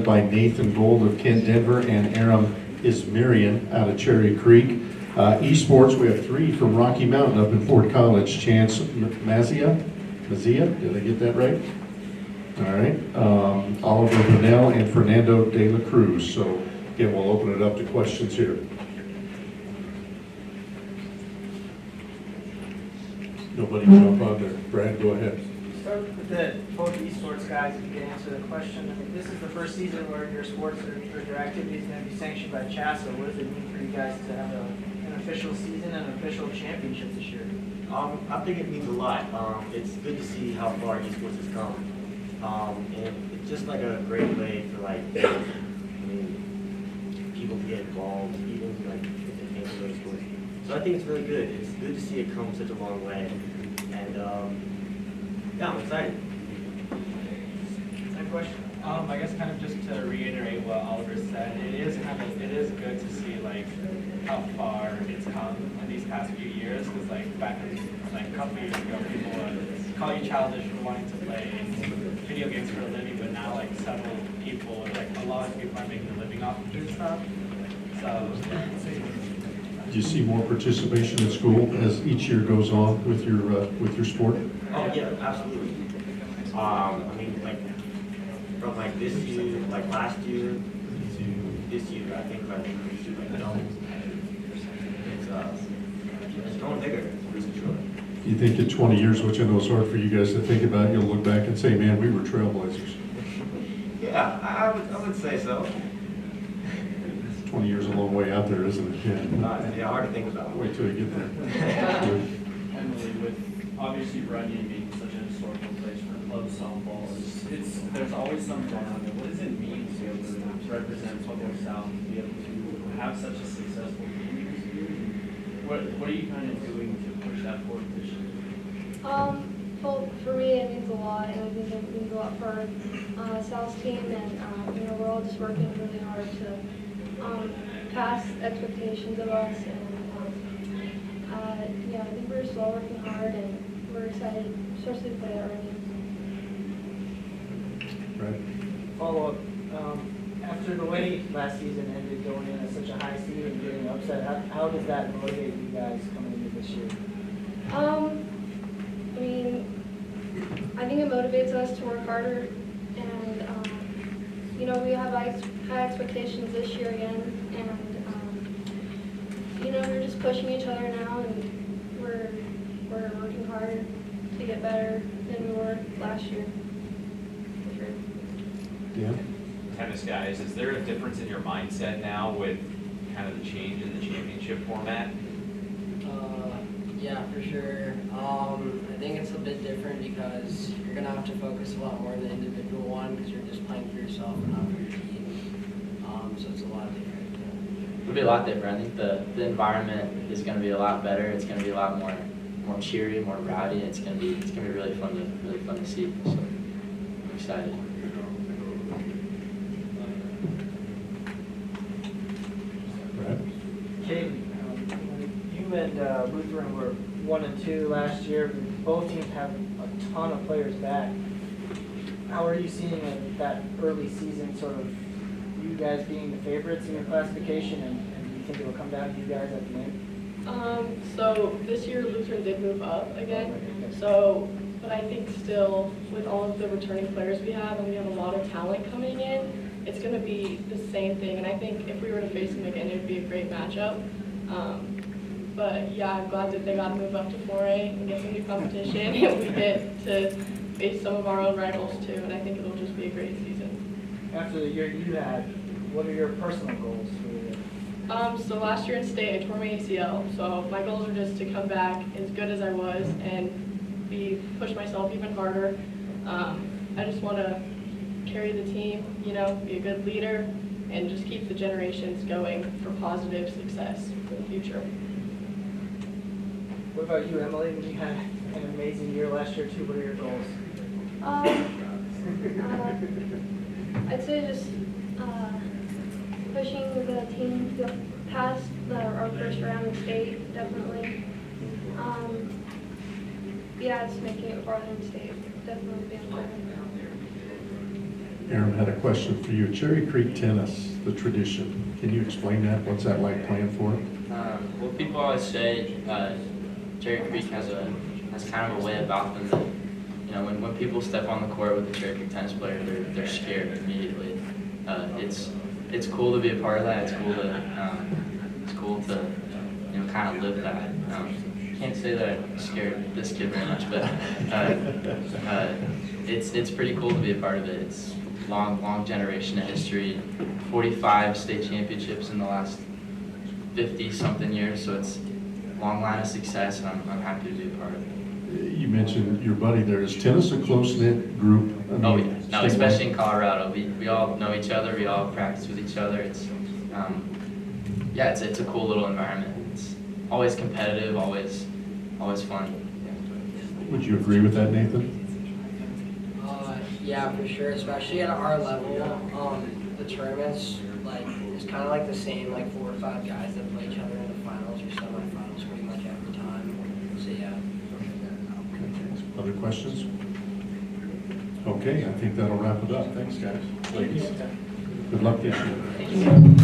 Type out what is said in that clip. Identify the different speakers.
Speaker 1: by Nathan Gold of Kent Denver and Aram Izmirian out of Cherry Creek. Esports, we have 3 from Rocky Mountain up in Fort College. Chance Mazzia, did I get that right? All right. Oliver Brunel and Fernando de la Cruz. So again, we'll open it up to questions here. Nobody jump on there. Brad, go ahead.
Speaker 2: Start with both esports guys, if you can answer the question. I mean, this is the first season where your sports or your activity is going to be sanctioned by CHSAA. What does it mean for you guys to have an official season and an official championship this year?
Speaker 3: I think it means a lot. It's good to see how far esports has come. And it's just like a great way for people to get involved, even like if they can't play sports. So I think it's really good. It's good to see it come such a long way. And yeah, I'm excited.
Speaker 2: Same question.
Speaker 4: I guess kind of just to reiterate what Oliver said, it is good to see like how far it's come in these past few years. Because like back in like a couple years ago, people would call you childish for wanting to play video games for a living, but now like several people, like a lot of people are making a living off of this stuff. So
Speaker 1: Do you see more participation in school as each year goes on with your sport?
Speaker 3: Oh yeah, absolutely. I mean, like from like this year, like last year to this year, I think like it's going bigger, for sure.
Speaker 1: Do you think in 20 years, which I know is hard for you guys to think about, you'll look back and say, man, we were trailblazers?
Speaker 3: Yeah, I would say so.
Speaker 1: 20 years is a long way out there, isn't it?
Speaker 3: Yeah, hard to think about.
Speaker 1: Wait till you get there.
Speaker 5: Emily, with obviously Runyon being such a historical place for club softball, there's always something going on there. What does it mean to be able to represent Pueblo South, to be able to have such a successful team? What are you kind of doing to push that forward this year?
Speaker 6: Well, for me, it means a lot, and I think it means a lot for our South's team, and we're all just working really hard to pass expectations of us, and I think we're just all working hard, and we're excited, especially to play at Runyon.
Speaker 1: Right.
Speaker 2: Follow up. After the way last season ended, going in at such a high seed and getting upset, how does that motivate you guys coming into this year?
Speaker 6: I mean, I think it motivates us to work harder, and we have high expectations this year again, and we're just pushing each other now, and we're working hard to get better than we were last year. For sure.
Speaker 1: Yeah.
Speaker 7: Tennis guys, is there a difference in your mindset now with kind of the change in the championship format?
Speaker 8: Yeah, for sure. I think it's a bit different because you're going to have to focus a lot more on the individual one because you're just playing for yourself and not for your team. So it's a lot different.
Speaker 9: It'll be a lot different. I think the environment is going to be a lot better. It's going to be a lot more cheery, more rowdy. It's going to be really fun to see. So I'm excited.
Speaker 2: Kaden, you and Lutheran were 1 and 2 last year. Both teams have a ton of players back. How are you seeing that early season, sort of you guys being the favorites in your classification, and do you think it will come down to you guys at the end?
Speaker 10: So this year Lutheran did move up again. But I think still with all of the returning players we have, and we have a lot of talent coming in, it's going to be the same thing, and I think if we were to face them again, it would be a great matchup. But yeah, I'm glad that they got to move up to 4A and get some new competition, and we get to face some of our own rivals too, and I think it'll just be a great season.
Speaker 2: After the year you had, what are your personal goals for the year?
Speaker 10: So last year in state, I tore my ACL, so my goals are just to come back as good as I was and push myself even harder. I just want to carry the team, be a good leader, and just keep the generations going for positive success for the future.
Speaker 2: What about you, Emily? You had an amazing year last year too. What are your goals?
Speaker 6: I'd say just pushing the team past our first round in state, definitely. Just making it farther in state, definitely being important.
Speaker 1: Aram had a question for you. Cherry Creek tennis, the tradition. Can you explain that? What's that like playing for it?
Speaker 9: Well, people always say Cherry Creek has kind of a way about them that, you know, when people step on the court with a Cherry Creek tennis player, they're scared immediately. It's cool to be a part of that. It's cool to you know, kind of live that. Can't say that I scared this kid very much, but it's pretty cool to be a part of it. It's long generation of history, 45 state championships in the last 50-something years, so it's a long line of success, and I'm happy to be a part of it.
Speaker 1: You mentioned your buddy there. Is tennis a close-knit group? I mean,
Speaker 9: Oh, yeah. No,
Speaker 1: statewide?
Speaker 9: especially in Colorado. We all know each other. We all practice with each other. It's it's a cool little environment. It's always competitive, always fun.
Speaker 3: Yeah.
Speaker 1: Would you agree with that, Nathan?
Speaker 8: Yeah, for sure, especially at our level, the tournaments, it's kind of like the same, 4 or 5 guys that play each other in the finals or semifinals pretty much every time, so yeah.
Speaker 1: Other questions? Okay, I think that'll wrap it up. Thanks, guys. Ladies, good luck this year.